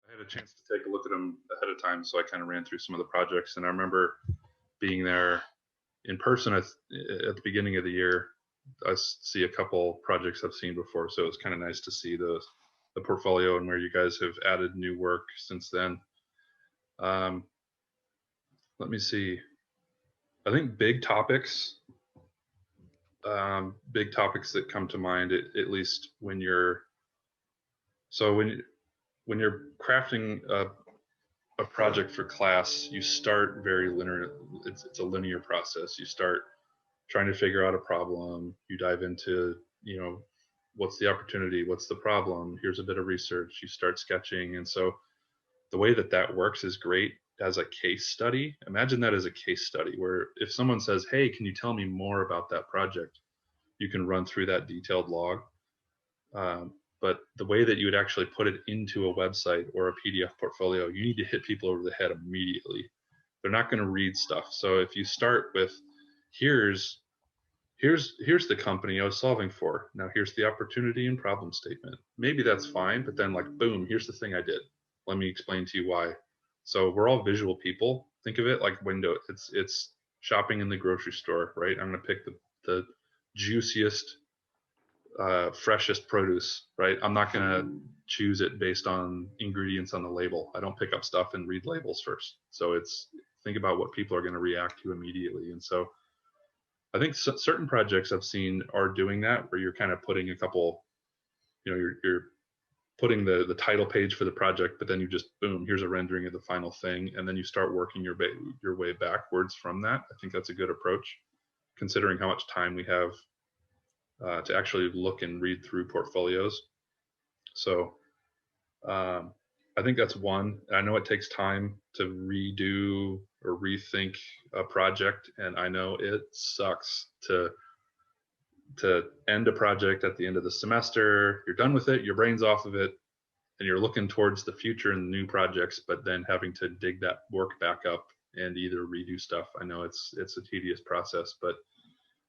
I had a chance to take a look at them ahead of time, so I kind of ran through some of the projects, and I remember being there in person at the beginning of the year. I see a couple projects I've seen before, so it was kind of nice to see the portfolio and where you guys have added new work since then. Um, Let me see. I think big topics that come to mind, at least when you're so when you're crafting a project for class, you start very linear. It's a linear process. You start trying to figure out a problem. You dive into, what's the opportunity? What's the problem? Here's a bit of research. You start sketching. And so the way that that works is great as a case study. Imagine that as a case study where if someone says, hey, can you tell me more about that project? You can run through that detailed log. But the way that you would actually put it into a website or a PDF portfolio, you need to hit people over the head immediately. They're not going to read stuff. So if you start with, here's the company I was solving for. Now here's the opportunity and problem statement. Maybe that's fine, but then like, boom, here's the thing I did. Let me explain to you why. So we're all visual people. Think of it like window. It's shopping in the grocery store, right? I'm going to pick the juiciest, freshest produce, right? I'm not going to choose it based on ingredients on the label. I don't pick up stuff and read labels first. So it's think about what people are going to react to immediately. And so I think certain projects I've seen are doing that, where you're kind of putting a couple, you're putting the title page for the project, but then you just boom, here's a rendering of the final thing, and then you start working your way backwards from that. I think that's a good approach, considering how much time we have to actually look and read through portfolios. So I think that's one. I know it takes time to redo or rethink a project, and I know it sucks to end a project at the end of the semester. You're done with it, your brain's off of it, and you're looking towards the future and new projects, but then having to dig that work back up and either redo stuff. I know it's a tedious process, but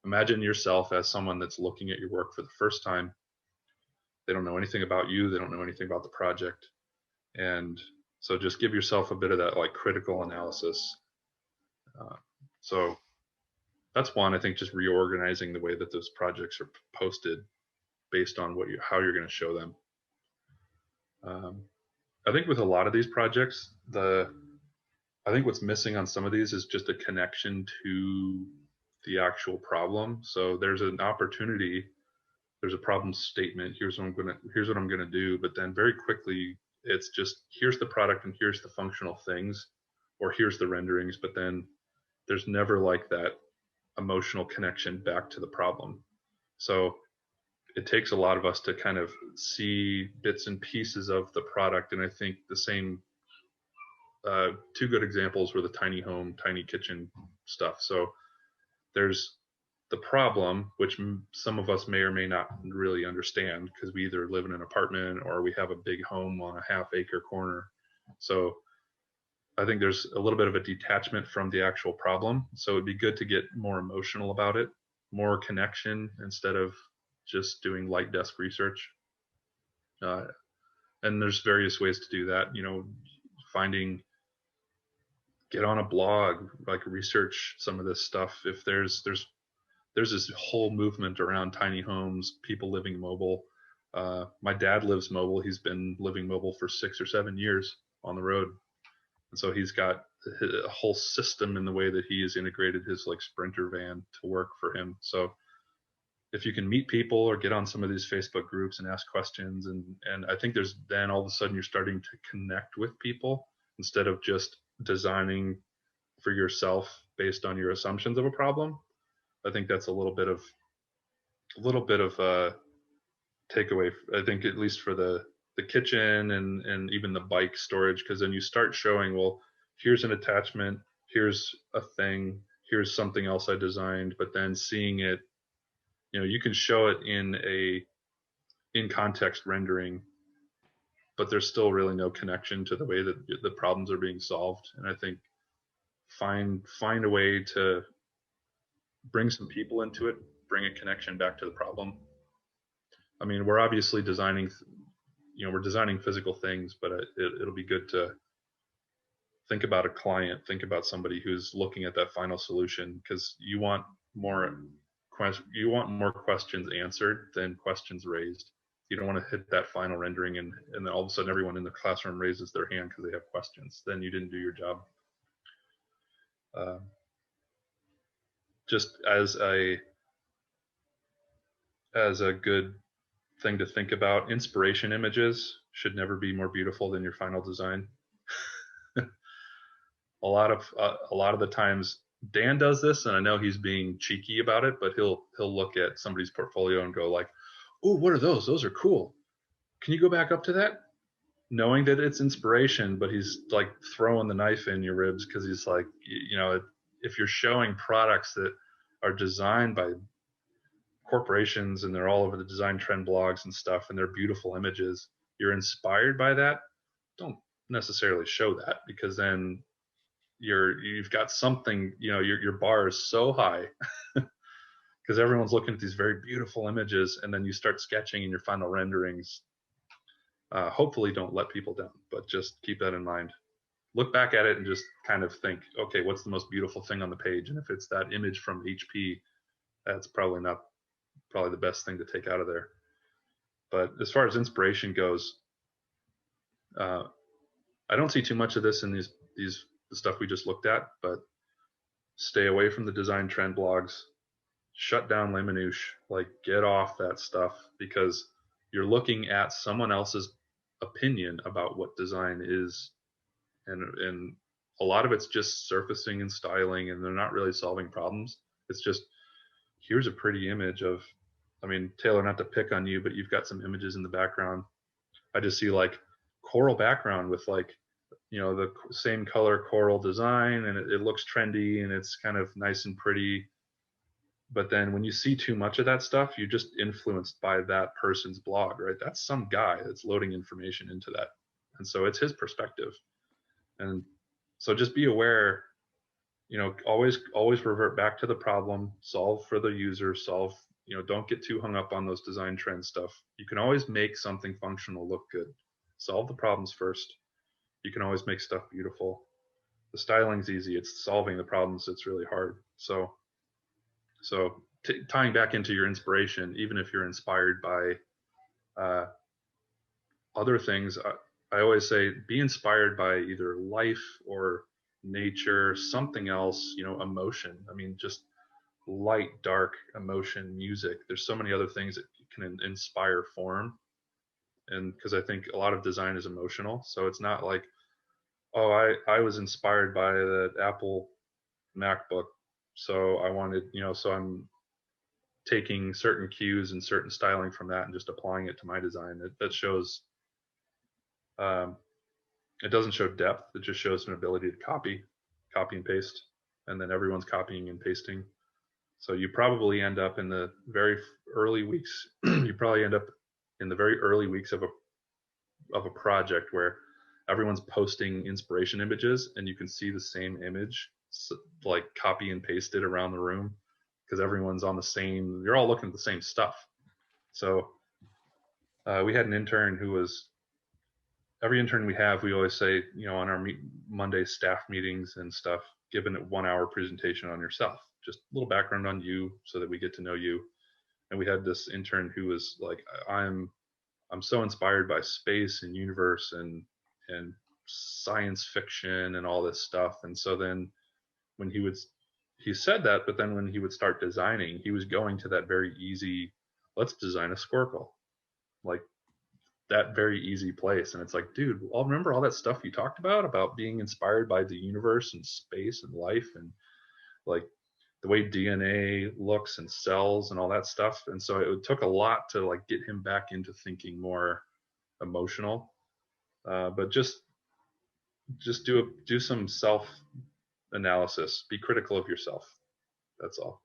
imagine yourself as someone that's looking at your work for the first time. They don't know anything about you. They don't know anything about the project. And so just give yourself a bit of that like critical analysis. So that's one. I think just reorganizing the way that those projects are posted based on how you're going to show them. I think with a lot of these projects, I think what's missing on some of these is just a connection to the actual problem. So there's an opportunity, there's a problem statement. Here's what I'm gonna do. But then very quickly, it's just here's the product and here's the functional things, or here's the renderings. But then there's never like that emotional connection back to the problem. So it takes a lot of us to kind of see bits and pieces of the product. And I think the same two good examples were the tiny home, tiny kitchen stuff. So there's the problem, which some of us may or may not really understand because we either live in an apartment or we have a big home on a half-acre corner. So I think there's a little bit of a detachment from the actual problem. So it'd be good to get more emotional about it, more connection instead of just doing light desk research. And there's various ways to do that. Get on a blog, like research some of this stuff. If there's this whole movement around tiny homes, people living mobile. My dad lives mobile. He's been living mobile for 6 or 7 years on the road. And so he's got a whole system in the way that he has integrated his like Sprinter van to work for him. So if you can meet people or get on some of these Facebook groups and ask questions, and I think there's then all of a sudden you're starting to connect with people instead of just designing for yourself based on your assumptions of a problem. I think that's a little bit of a takeaway. I think at least for the kitchen and even the bike storage, because then you start showing, well, here's an attachment, here's a thing, here's something else I designed, but then seeing it, you can show it in context rendering, but there's still really no connection to the way that the problems are being solved. And I think find a way to bring some people into it, bring a connection back to the problem. I mean, we're obviously designing, we're designing physical things, but it'll be good to think about a client, think about somebody who's looking at that final solution, because you want more questions answered than questions raised. You don't want to hit that final rendering and then all of a sudden everyone in the classroom raises their hand because they have questions. Then you didn't do your job. Just as a good thing to think about, inspiration images should never be more beautiful than your final design. a lot of the times Dan does this, and I know he's being cheeky about it, but he'll look at somebody's portfolio and go like, "Oh, what are those? Those are cool. Can you go back up to that?" Knowing that it's inspiration, but he's like throwing the knife in your ribs because he's like, if you're showing products that are designed by corporations and they're all over the design trend blogs and stuff, and they're beautiful images, you're inspired by that, don't necessarily show that, because then you've got something, your bar is so high because everyone's looking at these very beautiful images, and then you start sketching in your final renderings. Hopefully don't let people down, but just keep that in mind. Look back at it and just kind of think, okay, what's the most beautiful thing on the page? And if it's that image from HP, that's probably the best thing to take out of there. But as far as inspiration goes, I don't see too much of this in the stuff we just looked at, but stay away from the design trend blogs, shut down Les Manouches, like get off that stuff, because you're looking at someone else's opinion about what design is, and a lot of it's just surfacing and styling, and they're not really solving problems. It's just, here's a pretty image of, Taylor, not to pick on you, but you've got some images in the background. I just see like coral background with like, the same color coral design, and it looks trendy and it's kind of nice and pretty. But then when you see too much of that stuff, you're just influenced by that person's blog, right? That's some guy that's loading information into that. And so it's his perspective. And so just be aware, always revert back to the problem, solve for the user, don't get too hung up on those design trend stuff. You can always make something functional look good. Solve the problems first. You can always make stuff beautiful. The styling's easy. It's solving the problems that's really hard. So tying back into your inspiration, even if you're inspired by other things, I always say be inspired by either life or nature, something else, emotion. Just light, dark, emotion, music. There's so many other things that can inspire form. And because I think a lot of design is emotional. So it's not like, oh, I was inspired by the Apple MacBook, so I wanted, so I'm taking certain cues and certain styling from that and just applying it to my design. That shows, it doesn't show depth. It just shows an ability to copy and paste, and then everyone's copying and pasting. So you probably end up in the very early weeks. You probably end up in the very early weeks of a project where everyone's posting inspiration images, and you can see the same image, like copy and pasted around the room, because everyone's on the same. You're all looking at the same stuff. So we had an intern who was. Every intern we have, we always say, on our Monday staff meetings and stuff, give a 1 hour presentation on yourself, just a little background on you so that we get to know you. And we had this intern who was like, I'm so inspired by space and universe and science fiction and all this stuff. And so then when he said that, but then when he would start designing, he was going to that very easy, let's design a squircle, like that very easy place. And it's like, dude, I'll remember all that stuff you talked about being inspired by the universe and space and life and like the way DNA looks and cells and all that stuff. And so it took a lot to like get him back into thinking more emotional. But just do some self analysis. Be critical of yourself. That's all.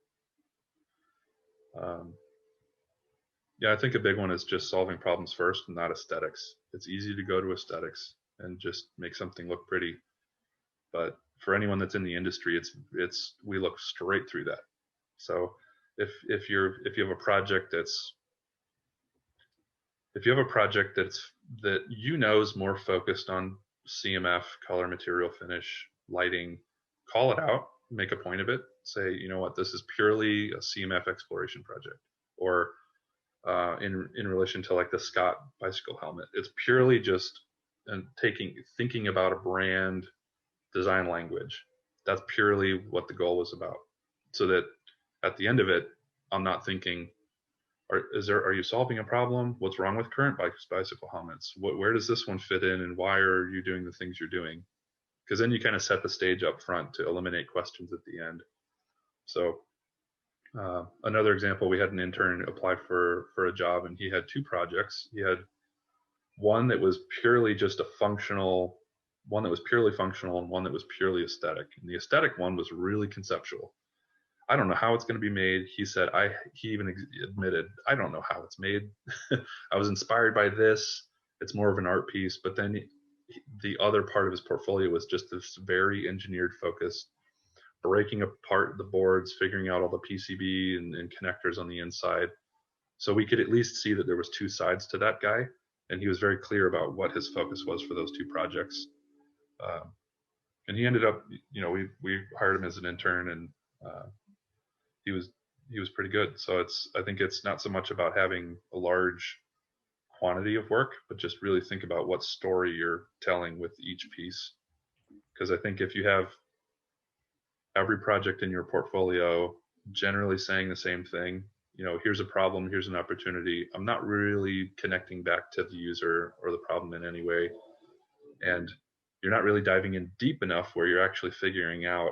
Yeah, I think a big one is just solving problems first and not aesthetics. It's easy to go to aesthetics and just make something look pretty. But for anyone that's in the industry, we look straight through that. So if you have a project that's that you know is more focused on CMF, color, material, finish, lighting, call it out, make a point of it. Say, you know what, this is purely a CMF exploration project, or in relation to like the Scott bicycle helmet, it's purely just thinking about a brand design language. That's purely what the goal was about. So that at the end of it, I'm not thinking, are you solving a problem? What's wrong with current bicycle helmets? Where does this one fit in, and why are you doing the things you're doing? Because then you kind of set the stage up front to eliminate questions at the end. So another example, we had an intern apply for a job, and he had two projects. He had one that was purely just a functional, one that was purely functional, and one that was purely aesthetic. And the aesthetic one was really conceptual. I don't know how it's going to be made. He said, he even admitted, I don't know how it's made. I was inspired by this. It's more of an art piece. But then the other part of his portfolio was just this very engineered focus, breaking apart the boards, figuring out all the PCB and connectors on the inside. So we could at least see that there was two sides to that guy. And he was very clear about what his focus was for those two projects. And he ended up, we hired him as an intern, and he was pretty good. So I think it's not so much about having a large quantity of work, but just really think about what story you're telling with each piece. Because I think if you have every project in your portfolio generally saying the same thing, here's a problem, here's an opportunity, I'm not really connecting back to the user or the problem in any way. And you're not really diving in deep enough where you're actually figuring out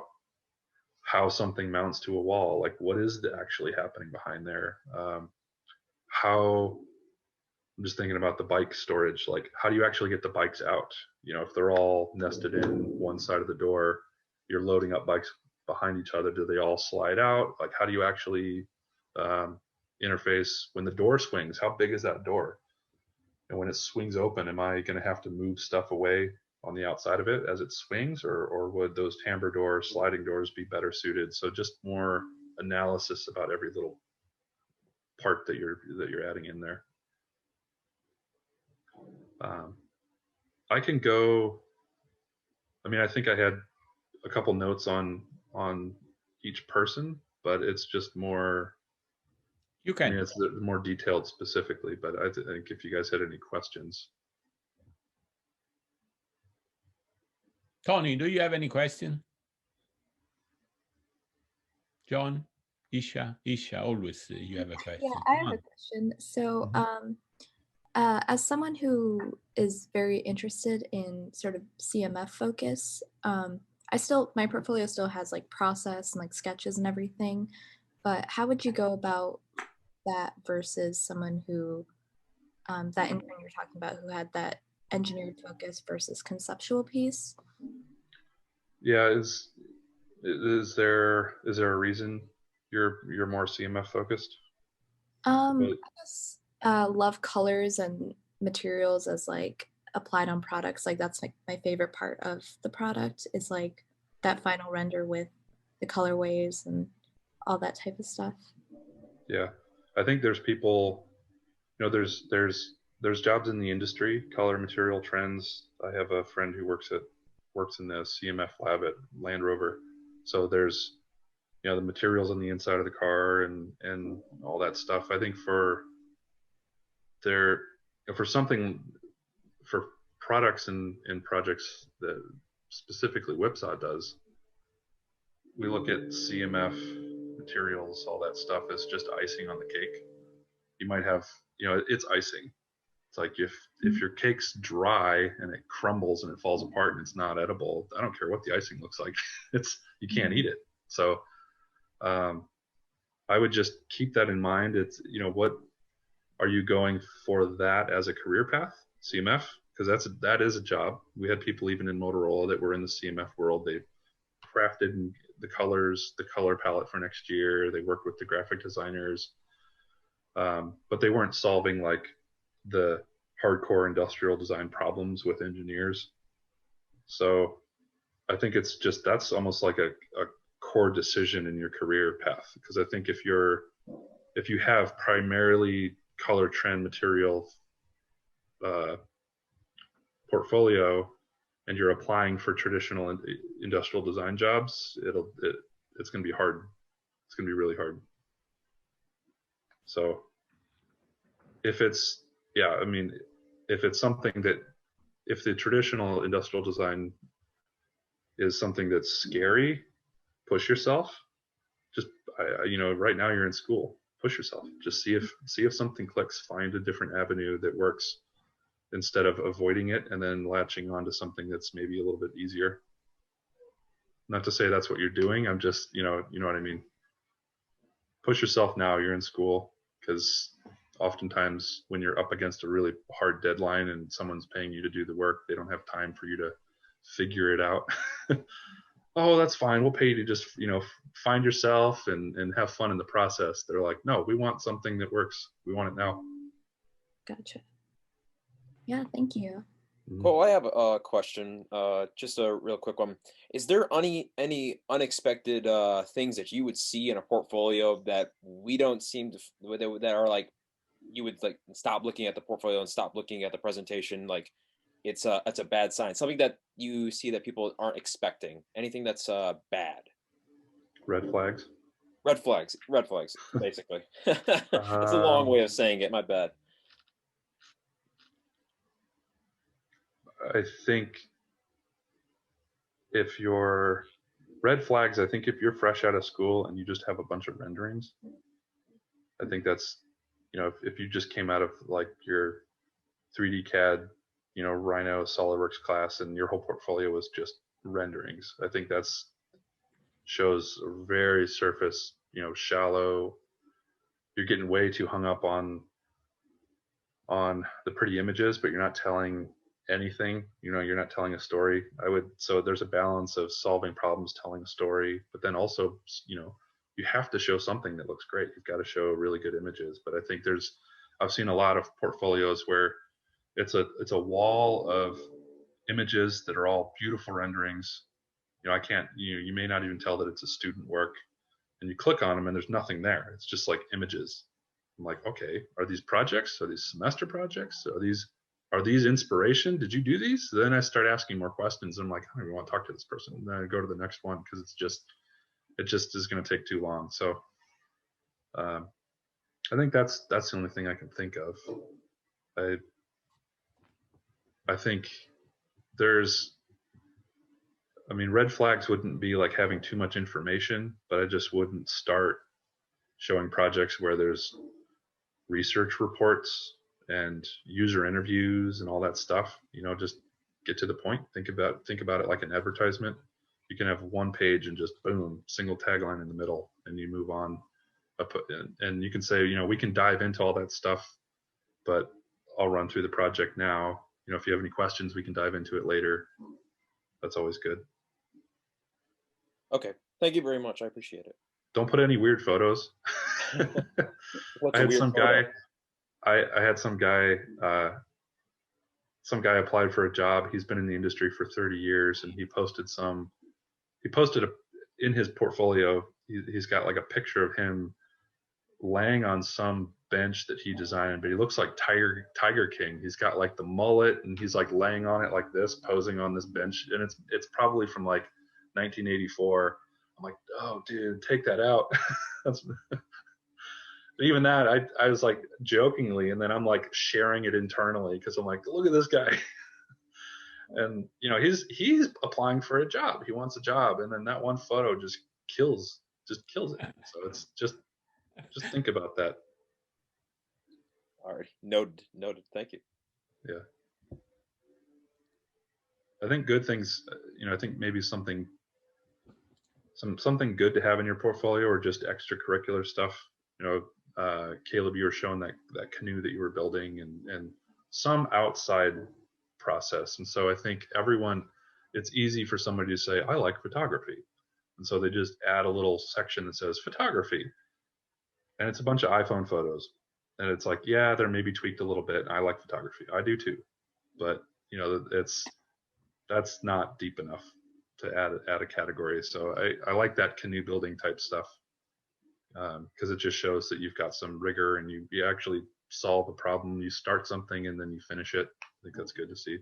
how something mounts to a wall. Like, what is actually happening behind there? I'm just thinking about the bike storage. Like, how do you actually get the bikes out? If they're all nested in one side of the door, you're loading up bikes behind each other. Do they all slide out? Like, how do you actually interface when the door swings? How big is that door? And when it swings open, am I going to have to move stuff away on the outside of it as it swings, or would those tambour doors, sliding doors be better suited? So just more analysis about every little part that you're adding in there. I can go. I think I had a couple notes on each person, but it's just more. You can. It's more detailed specifically, but I think if you guys had any questions. Tony, do you have any question? John, Isha, always you have a question. Yeah, I have a question. So, as someone who is very interested in sort of CMF focus, my portfolio still has like process and like sketches and everything, but how would you go about that versus someone who, that intern you're talking about, who had that engineered focus versus conceptual piece? Yeah, is there a reason you're more CMF focused? I guess love colors and materials as like applied on products. Like that's like my favorite part of the product is like that final render with the colorways and all that type of stuff. Yeah, I think there's people, there's jobs in the industry, color, material, trends. I have a friend who works in the CMF lab at Land Rover. So there's the materials on the inside of the car and all that stuff. I think for products and projects that specifically Whipsaw does, we look at CMF materials, all that stuff as just icing on the cake. You might have, it's icing. It's like if your cake's dry and it crumbles and it falls apart and it's not edible, I don't care what the icing looks like. You can't eat it. So I would just keep that in mind. It's, what are you going for that as a career path? CMF? Because that is a job. We had people even in Motorola that were in the CMF world. They crafted the colors, the color palette for next year. They worked with the graphic designers, but they weren't solving like the hardcore industrial design problems with engineers. So I think it's just, that's almost like a core decision in your career path. Because I think if you have primarily color, trend, material portfolio and you're applying for traditional industrial design jobs, it's going to be hard. It's going to be really hard. So if it's, yeah, I mean, if it's something that, if the traditional industrial design is something that's scary, push yourself. Just, you know, right now you're in school, push yourself. Just see if something clicks, find a different avenue that works instead of avoiding it and then latching onto something that's maybe a little bit easier. Not to say that's what you're doing. I'm just, you know what I mean? Push yourself now, you're in school, because oftentimes when you're up against a really hard deadline and someone's paying you to do the work, they don't have time for you to figure it out. Oh, that's fine. We'll pay you to just, you know, find yourself and have fun in the process. They're like, no, we want something that works. We want it now. Gotcha. Yeah, thank you. Cool. I have a question, just a real quick one. Is there any unexpected things that you would see in a portfolio that we don't seem to that are like you would like stop looking at the portfolio and stop looking at the presentation, like it's a bad sign, something that you see that people aren't expecting, anything that's bad? Red flags. Red flags, basically. It's a long way of saying it, my bad. I think if you're red flags, I think if you're fresh out of school and you just have a bunch of renderings, I think that's, you know, if you just came out of like your 3D CAD, you know, Rhino SolidWorks class and your whole portfolio was just renderings, I think that's shows a very surface, you know, shallow. You're getting way too hung up on the pretty images, but you're not telling anything. You know, you're not telling a story. So there's a balance of solving problems, telling a story, but then also, you know, you have to show something that looks great. You've got to show really good images. But I think I've seen a lot of portfolios where it's a wall of images that are all beautiful renderings. You know, you may not even tell that it's a student work, and you click on them and there's nothing there. It's just like images. I'm like, okay, are these projects? Are these semester projects? Are these inspiration? Did you do these? So then I start asking more questions. And I'm like, I don't even want to talk to this person. And then I go to the next one because it just is going to take too long. So I think that's the only thing I can think of. I think red flags wouldn't be like having too much information, but I just wouldn't start showing projects where there's research reports and user interviews and all that stuff. You know, just get to the point. Think about it like an advertisement. You can have one page and just boom, single tagline in the middle, and you move on. And you can say, you know, we can dive into all that stuff, but I'll run through the project now. You know, if you have any questions, we can dive into it later. That's always good. Okay, thank you very much. I appreciate it. Don't put any weird photos. What's a weird photo? I had some guy applied for a job. He's been in the industry for 30 years, and he posted in his portfolio. He's got like a picture of him laying on some bench that he designed, but he looks like Tiger King. He's got like the mullet, and he's like laying on it like this, posing on this bench, and it's probably from like 1984. I'm like, oh, dude, take that out. Even that, I was like jokingly, and then I'm like sharing it internally because I'm like, look at this guy. And you know, he's applying for a job. He wants a job, and then that one photo just kills it. So it's just think about that. All right, noted. Thank you. Yeah, I think good things. You know, I think maybe something good to have in your portfolio, or just extracurricular stuff. You know, Caleb, you were showing that canoe that you were building, and some outside process. And so I think it's easy for somebody to say, I like photography. And so they just add a little section that says photography. And it's a bunch of iPhone photos. And it's like, yeah, they're maybe tweaked a little bit. I like photography. I do too. But, you know, that's not deep enough to add a category. So I like that canoe building type stuff, because it just shows that you've got some rigor and you actually solve a problem. You start something and then you finish it. I think that's good to see.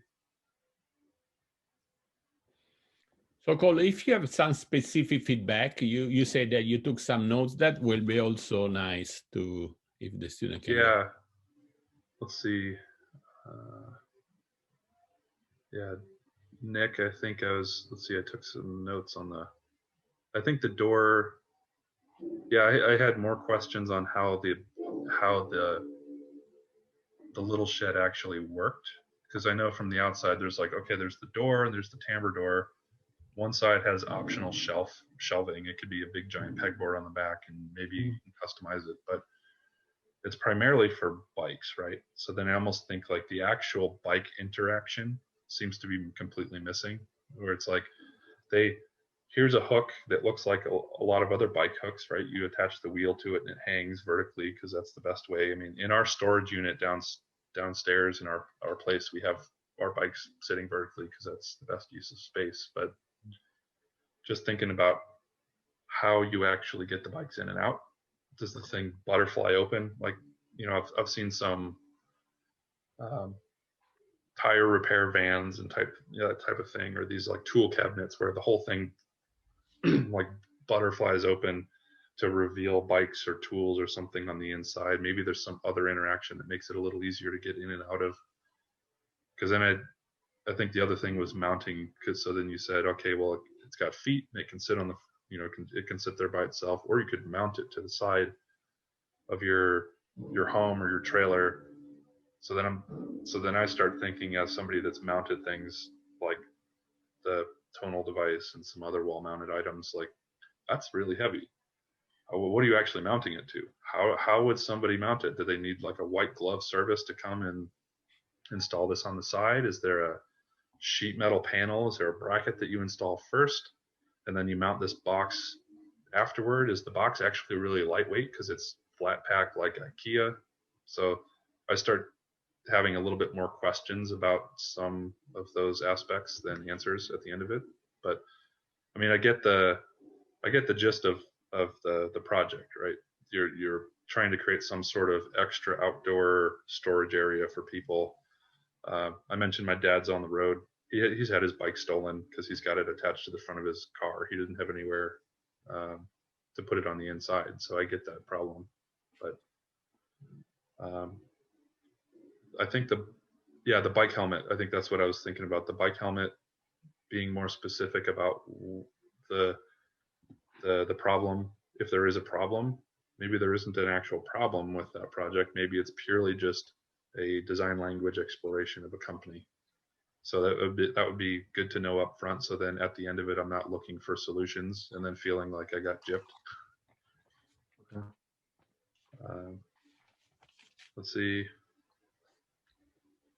So Cole, if you have some specific feedback, you said that you took some notes. That will be also nice to if the student can get. Yeah. Let's see. Yeah, Nick, I think let's see, I took some notes on I think the door, yeah, I had more questions on how the little shed actually worked. Because I know from the outside, there's like, okay, there's the door and there's the timbre door. One side has optional shelving. It could be a big giant pegboard on the back and maybe you can customize it, but it's primarily for bikes, right? So then I almost think like the actual bike interaction seems to be completely missing, where it's like here's a hook that looks like a lot of other bike hooks, right? You attach the wheel to it and it hangs vertically because that's the best way. I mean, in our storage unit downstairs in our place, we have our bikes sitting vertically because that's the best use of space. But just thinking about how you actually get the bikes in and out. Does the thing butterfly open? Like, you know, I've seen some tire repair vans and that type of thing, or these like tool cabinets where the whole thing like butterflies open to reveal bikes or tools or something on the inside. Maybe there's some other interaction that makes it a little easier to get in and out of. Because then I think the other thing was mounting. Because so then you said, okay, well, it's got feet and it can sit on the, you know, it can sit there by itself, or you could mount it to the side of your home or your trailer. So then I start thinking, as somebody that's mounted things like the tonal device and some other wall-mounted items, like that's really heavy. What are you actually mounting it to? How would somebody mount it? Do they need like a white glove service to come and install this on the side? Is there a sheet metal panel? Is there a bracket that you install first and then you mount this box afterward? Is the box actually really lightweight because it's flat pack like IKEA? So I start having a little bit more questions about some of those aspects than answers at the end of it. But I mean, I get the gist of the project, right? You're trying to create some sort of extra outdoor storage area for people. I mentioned my dad's on the road. He's had his bike stolen because he's got it attached to the front of his car. He doesn't have anywhere to put it on the inside. So I get that problem. But I think the bike helmet, I think that's what I was thinking about. The bike helmet being more specific about the problem. If there is a problem, maybe there isn't an actual problem with that project. Maybe it's purely just a design language exploration of a company. So that would be good to know up front. So then at the end of it, I'm not looking for solutions and then feeling like I got gypped. Okay. Let's see.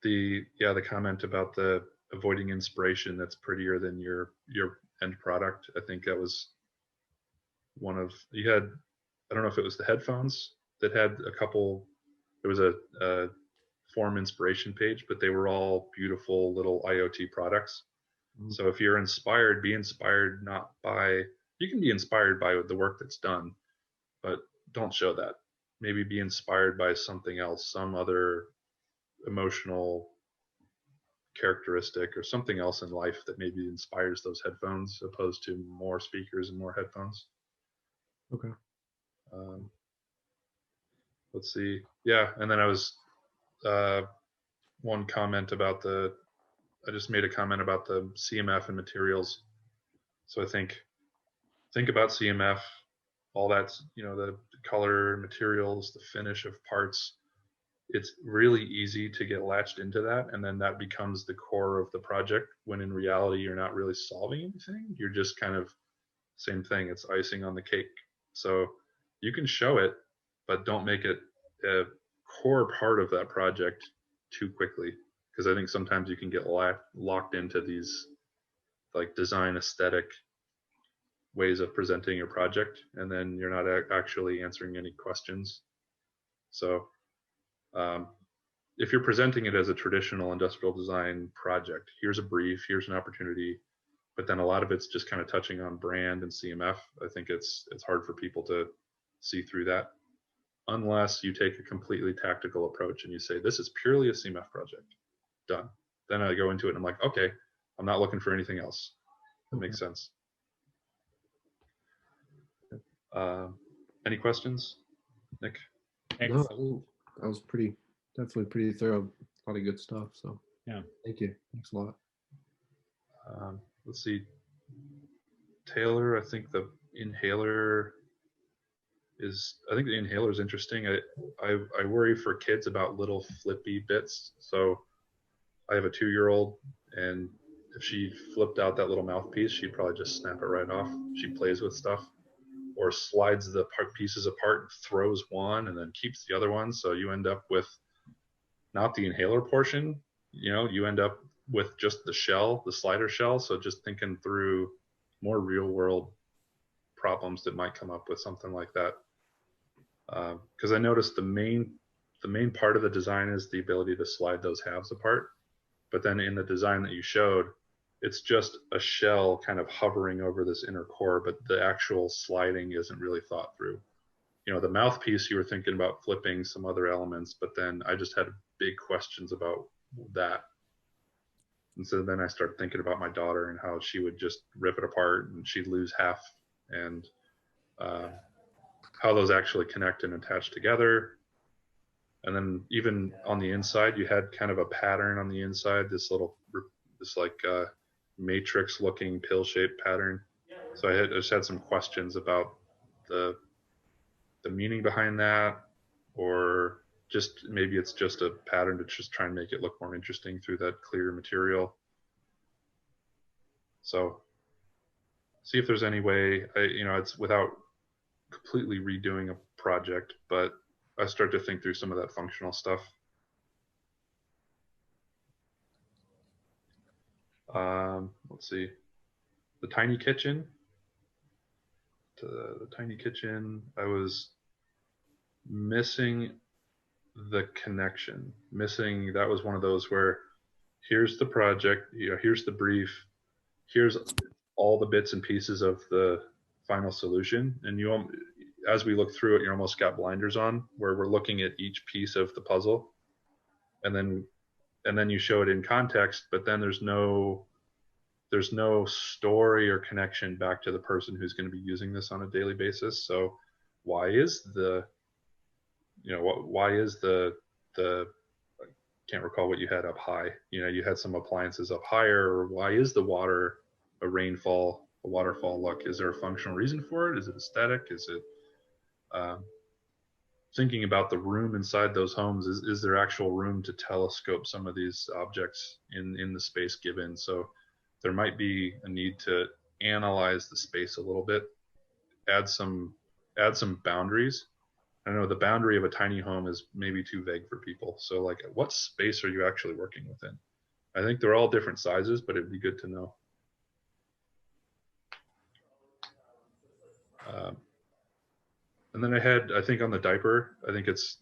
The comment about the avoiding inspiration that's prettier than your end product. I think that was one of, you had, I don't know if it was the headphones that had a couple, there was a form inspiration page, but they were all beautiful little IoT products. Mm-hmm. So if you're inspired, be inspired not by, you can be inspired by the work that's done, but don't show that. Maybe be inspired by something else, some other emotional characteristic or something else in life that maybe inspires those headphones opposed to more speakers and more headphones. Okay. Let's see. Yeah, and then I was one comment about I just made a comment about the CMF and materials. So I think about CMF, all that's, you know, the color, materials, the finish of parts. It's really easy to get latched into that, and then that becomes the core of the project, when in reality you're not really solving anything. You're just kind of, same thing, it's icing on the cake. So you can show it, but don't make it a core part of that project too quickly, because I think sometimes you can get locked into these like design aesthetic ways of presenting your project, and then you're not actually answering any questions. So if you're presenting it as a traditional industrial design project, here's a brief, here's an opportunity, but then a lot of it's just kind of touching on brand and CMF. I think it's hard for people to see through that, unless you take a completely tactical approach and you say, this is purely a CMF project, done. Then I go into it and I'm like, okay, I'm not looking for anything else. That makes sense. Any questions, Nick? No, Excellent. I think that was definitely pretty thorough. A lot of good stuff. So Yeah. thank you. Thanks a lot. Let's see. Taylor, I think the inhaler is interesting. I worry for kids about little flippy bits. So I have a 2-year-old, and if she flipped out that little mouthpiece, she'd probably just snap it right off. She plays with stuff or slides the pieces apart and throws one and then keeps the other one. So you end up with not the inhaler portion, you end up with just the shell, the slider shell. So just thinking through more real world problems that might come up with something like that. Because I noticed the main part of the design is the ability to slide those halves apart. But then in the design that you showed, it's just a shell kind of hovering over this inner core, but the actual sliding isn't really thought through. The mouthpiece, you were thinking about flipping some other elements, but then I just had big questions about that. And so then I started thinking about my daughter and how she would just rip it apart and she'd lose half, and how those actually connect and attach together. And then even on the inside, you had kind of a pattern on the inside, this matrix looking pill shaped pattern. So I just had some questions about the meaning behind that, or just maybe it's just a pattern to just try and make it look more interesting through that clear material. So see if there's any way, it's without completely redoing a project, but I start to think through some of that functional stuff. Let's see, the tiny kitchen. The tiny kitchen, I was missing the connection. That was one of those where here's the project, here's the brief, here's all the bits and pieces of the final solution, and as we look through it, you almost got blinders on, where we're looking at each piece of the puzzle, and then you show it in context, but then there's no story or connection back to the person who's going to be using this on a daily basis. So why is the I can't recall what you had up high. You had some appliances up higher, or why is the water a waterfall look? Is there a functional reason for it? Is it aesthetic? Is it thinking about the room inside those homes? Is there actual room to telescope some of these objects in the space given? So there might be a need to analyze the space a little bit, add some boundaries. I know the boundary of a tiny home is maybe too vague for people. So like, what space are you actually working within? I think they're all different sizes, but it'd be good to know. And then I think on the diaper, I think it's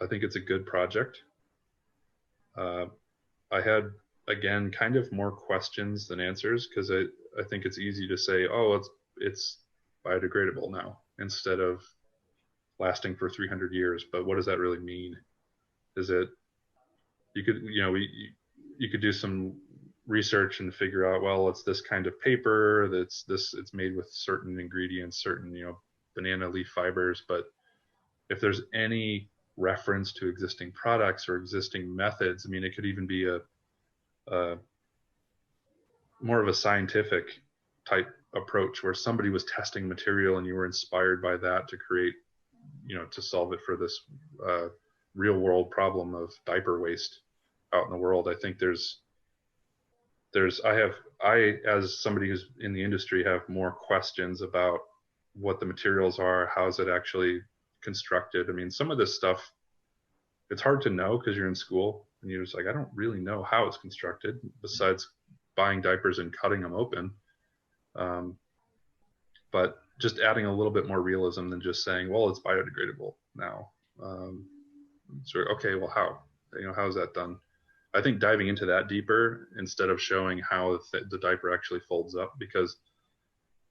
a good project. I had, again, kind of more questions than answers, because I think it's easy to say, oh, it's biodegradable now, instead of lasting for 300 years. But what does that really mean? You could do some research and figure out, well, it's this kind of paper, it's made with certain ingredients, certain banana leaf fibers. But if there's any reference to existing products or existing methods, it could even be a more of a scientific type approach, where somebody was testing material and you were inspired by that to create, to solve it for this real world problem of diaper waste out in the world. I think I, as somebody who's in the industry, have more questions about what the materials are, how is it actually constructed. Some of this stuff, it's hard to know because you're in school and you're just like, I don't really know how it's constructed, besides buying diapers and cutting them open. But just adding a little bit more realism than just saying, well, it's biodegradable now. So, okay, well, how is that done? I think diving into that deeper, instead of showing how the diaper actually folds up, because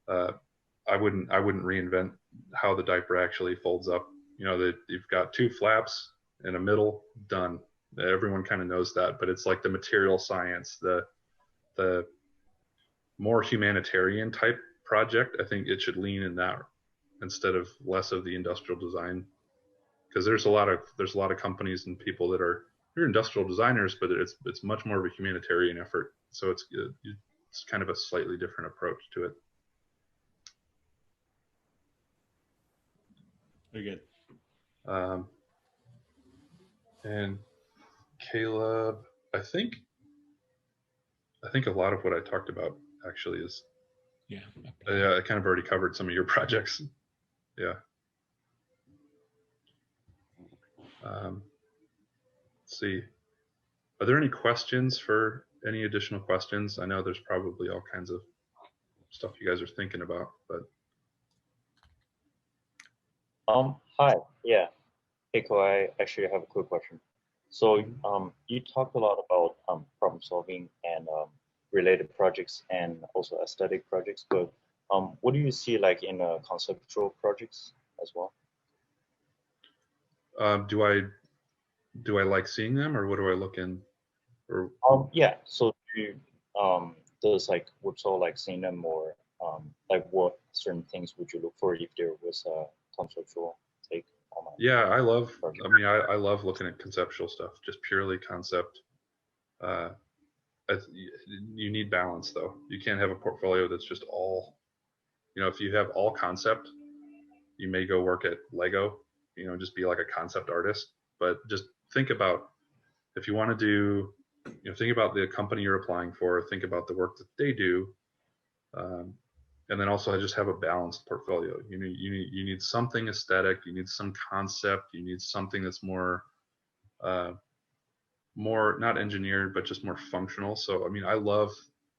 I wouldn't reinvent how the diaper actually folds up. That you've got two flaps in a middle, done. Everyone kind of knows that, but it's like the material science, the the more humanitarian type project, I think it should lean in that instead of less of the industrial design, because there's a lot of companies and people that they're industrial designers, but it's much more of a humanitarian effort. So it's kind of a slightly different approach to it. Very good. And Caleb, I think a lot of what I talked about actually is, Yeah. I kind of already covered some of your projects. Yeah. Let's see. Are there any questions for any additional questions? I know there's probably all kinds of stuff you guys are thinking about, but. Hi. Yeah. Keiko, I actually have a quick question. So you talked a lot about problem solving and related projects and also aesthetic projects, but what do you see like in conceptual projects as well? Do I like seeing them, or what do I look in? Or yeah. So do you, does like Wipsol like seeing them, or like what certain things would you look for if there was a conceptual take on that? yeah, I love looking at conceptual stuff, just purely concept. You need balance though. You can't have a portfolio that's just all, if you have all concept, you may go work at Lego, just be like a concept artist. But just think about, if you want to do, think about the company you're applying for, think about the work that they do, and then also just have a balanced portfolio. You need something aesthetic, you need some concept, you need something that's more not engineered, but just more functional. So I love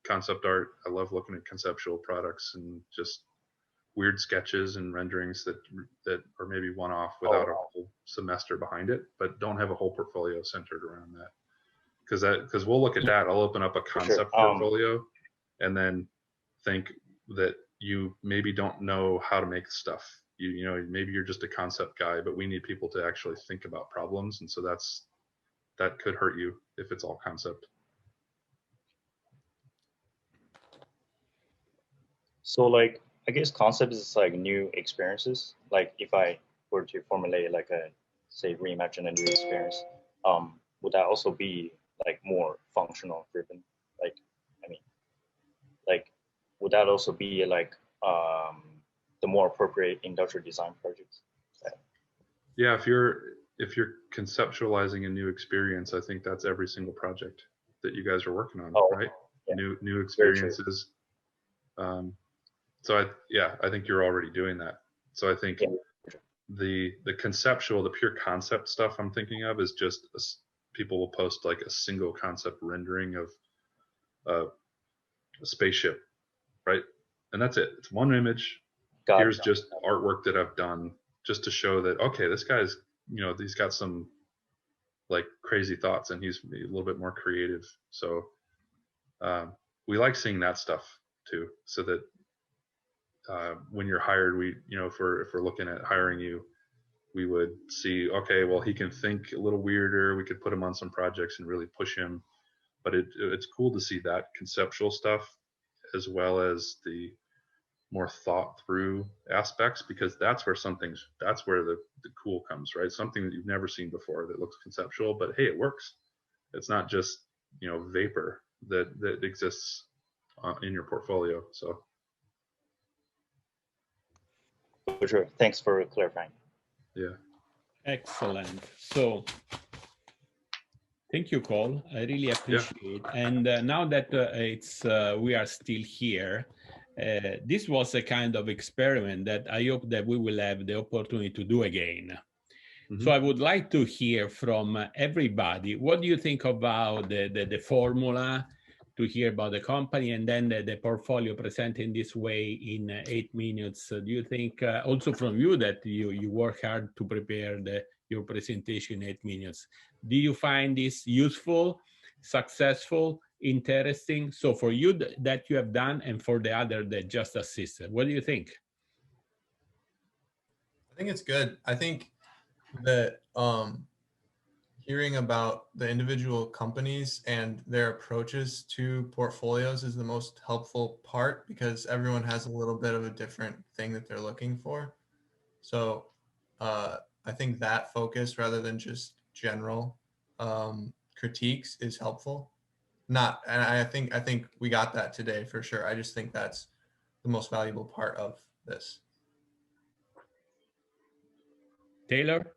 concept art. I love looking at conceptual products and just weird sketches and renderings that are maybe one-off without a whole semester behind it, but don't have a whole portfolio centered around that. Because we'll look at that. I'll open up a concept portfolio and then think that you maybe don't know how to make stuff. Maybe you're just a concept guy, but we need people to actually think about problems, and so that could hurt you if it's all concept. So like, I guess concept is like new experiences. Like if I were to formulate like say reimagine a new experience, would that also be like more functional driven? Would that also be like the more appropriate industrial design projects? Yeah, if you're conceptualizing a new experience, I think that's every single project that you guys are working on, right? Yeah. New experiences. So I think you're already doing that. So I think the conceptual, the pure concept stuff I'm thinking of is just people will post like a single concept rendering of a spaceship, right? And that's it. It's one image. Here's just artwork that I've done just to show that, okay, this guy's, he's got some like crazy thoughts and he's a little bit more creative. So we like seeing that stuff too, so that when you're hired, if we're looking at hiring you, we would see, okay, well, he can think a little weirder. We could put him on some projects and really push him. But it's cool to see that conceptual stuff as well as the more thought through aspects, because that's where the cool comes, right? Something that you've never seen before that looks conceptual, but hey, it works. It's not just, vapor that exists in your portfolio. So. For sure. Thanks for clarifying. Yeah. Excellent. So thank you, Cole. I really appreciate it. And now that we are still here, this was a kind of experiment that I hope that we will have the opportunity to do again. Mm-hmm. So I would like to hear from everybody, what do you think about the formula, to hear about the company, and then the portfolio presented in this way in 8 minutes? Do you think also from you that you work hard to prepare your presentation in 8 minutes? Do you find this useful, successful, interesting? So for you that you have done, and for the other that just assisted, what do you think? I think it's good. I think that hearing about the individual companies and their approaches to portfolios is the most helpful part, because everyone has a little bit of a different thing that they're looking for. So I think that focus rather than just general critiques is helpful. Not, and I think we got that today for sure. I just think that's the most valuable part of this. Taylor?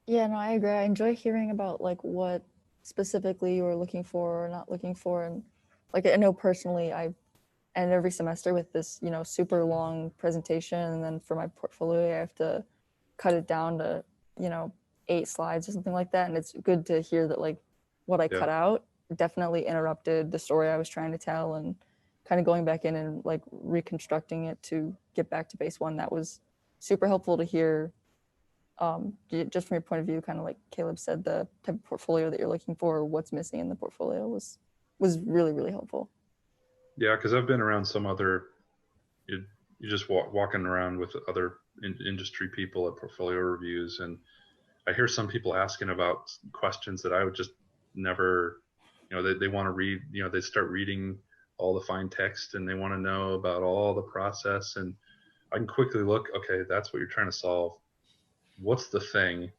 Yeah, no, I agree. I enjoy hearing about like what specifically you were looking for or not looking for. And like I know personally, I end every semester with this, you know, super long presentation. And then for my portfolio, I have to cut it down to, you know, 8 slides or something like that. And it's good to hear that like what I cut out definitely interrupted the story I was trying to tell, and kind of going back in and like reconstructing it to get back to base one. That was super helpful to hear. Just from your point of view, kind of like Caleb said, the type of portfolio that you're looking for, what's missing in the portfolio was really, really helpful. Yeah, because I've been around some other, you just walking around with other industry people at portfolio reviews, and I hear some people asking about questions that I would just never, you know, they want to read, you know, they start reading all the fine text and they want to know about all the process, and I can quickly look, okay, that's what you're trying to solve. What's the thing?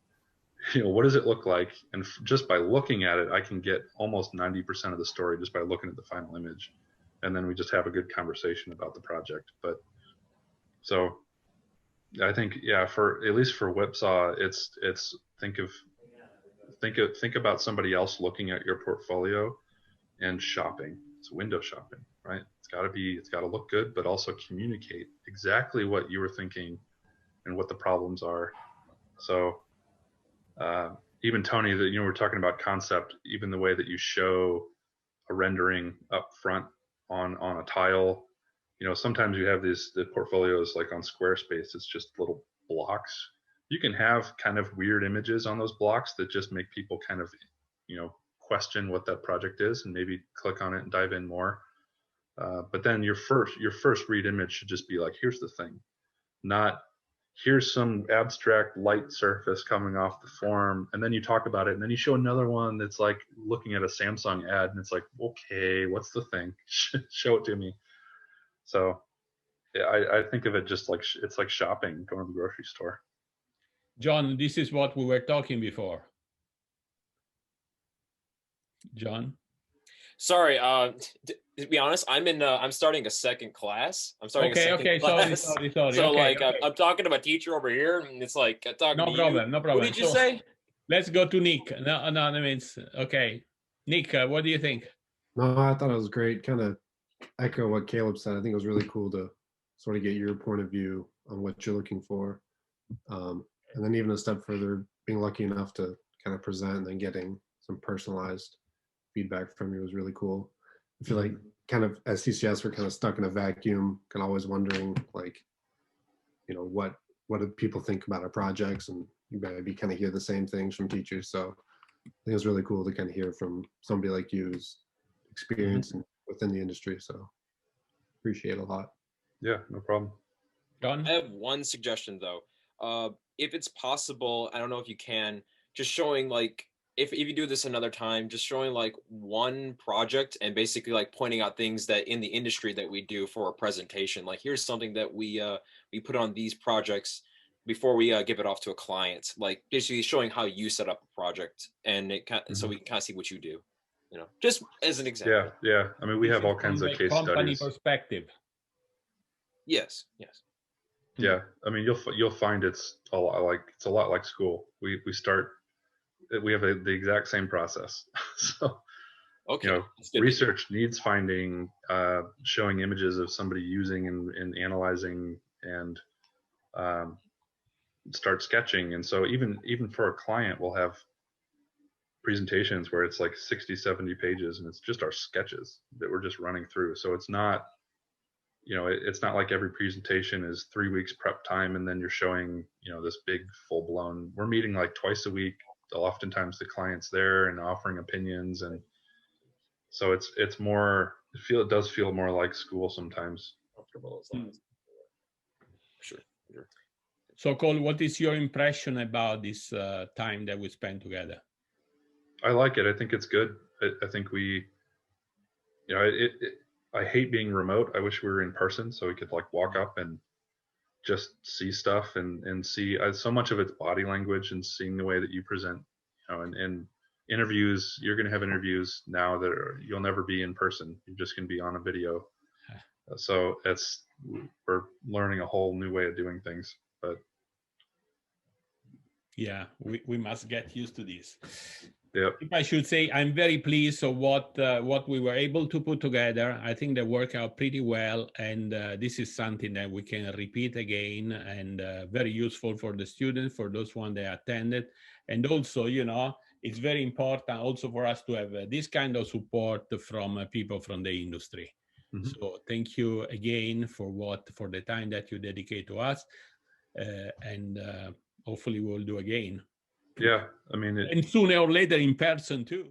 You know, what does it look like? And just by looking at it, I can get almost 90% of the story just by looking at the final image. And then we just have a good conversation about the project. But so I think, yeah, for at least for Whipsaw, it's think about somebody else looking at your portfolio and shopping. It's window shopping, right? It's got to look good, but also communicate exactly what you were thinking and what the problems are. So even Tony, that, you know, we're talking about concept, even the way that you show a rendering up front on a tile, you know, sometimes you have the portfolios like on Squarespace, it's just little blocks. You can have kind of weird images on those blocks that just make people kind of, you know, question what that project is and maybe click on it and dive in more. But then your first read image should just be like, here's the thing, not here's some abstract light surface coming off the form, and then you talk about it, and then you show another one that's like looking at a Samsung ad, and it's like, okay, what's the thing? Show it to me. So yeah, I think of it just like it's like shopping, going to the grocery store. John, this is what we were talking before. John? Sorry, to be honest, I'm starting a second class. I'm starting a second class. Sorry. So okay, like, okay. I'm talking to my teacher over here, and it's like I'm talking to you. No problem. What did you So, say? Let's go to Nick. No, I mean, okay. Nick, what do you think? No, I thought it was great. Kind of echo what Caleb said. I think it was really cool to sort of get your point of view on what you're looking for. And then even a step further, being lucky enough to kind of present and then getting some personalized feedback from you was really cool. I feel like kind of as CCS, we're kind of stuck in a vacuum, kind of always wondering like, you know, what do people think about our projects, and you maybe kind of hear the same things from teachers. So I think it's really cool to kind of hear from somebody like you's experience within the industry. So appreciate it a lot. Yeah, no problem. John? I have one suggestion though. If it's possible, I don't know if you can, just showing like, if you do this another time, just showing like one project and basically like pointing out things that in the industry that we do for a presentation. Like, here's something that we put on these projects before we give it off to a client. Like basically showing how you set up a project, and so we can kind of see what you do. You know, just as an example. Yeah. I mean, we have all kinds of case company studies. Perspective. Yes. Yeah, I mean, you'll find it's a lot like school. We have the exact same process. So, okay, you know, research needs finding, showing images of somebody using and analyzing, and start sketching. And so even for a client, we'll have presentations where it's like 60, 70 pages, and it's just our sketches that we're just running through. So it's not, you know, it's not like every presentation is 3 weeks prep time and then you're showing, you know, this big full blown. We're meeting like twice a week. Oftentimes the client's there and offering opinions, and so it's more. It does feel more like school sometimes. Comfortable as sure. So Cole, what is your impression about this time that we spent together? I like it. I think it's good. I think we, you know, I hate being remote. I wish we were in person so we could like walk up and just see stuff and see so much of it's body language and seeing the way that you present, you know, and interviews, you're going to have interviews now that you'll never be in person. You're just going to be on a video. So we're learning a whole new way of doing things, but yeah, we must get used to this. Yep. If I should say, I'm very pleased of what we were able to put together. I think they work out pretty well, and this is something that we can repeat again, and very useful for the students, for those one that attended, and also, you know, it's very important also for us to have this kind of support from people from the industry. Mm-hmm. So thank you again for the time that you dedicate to us, and hopefully we'll do again. Yeah, I mean, and sooner or later in person too.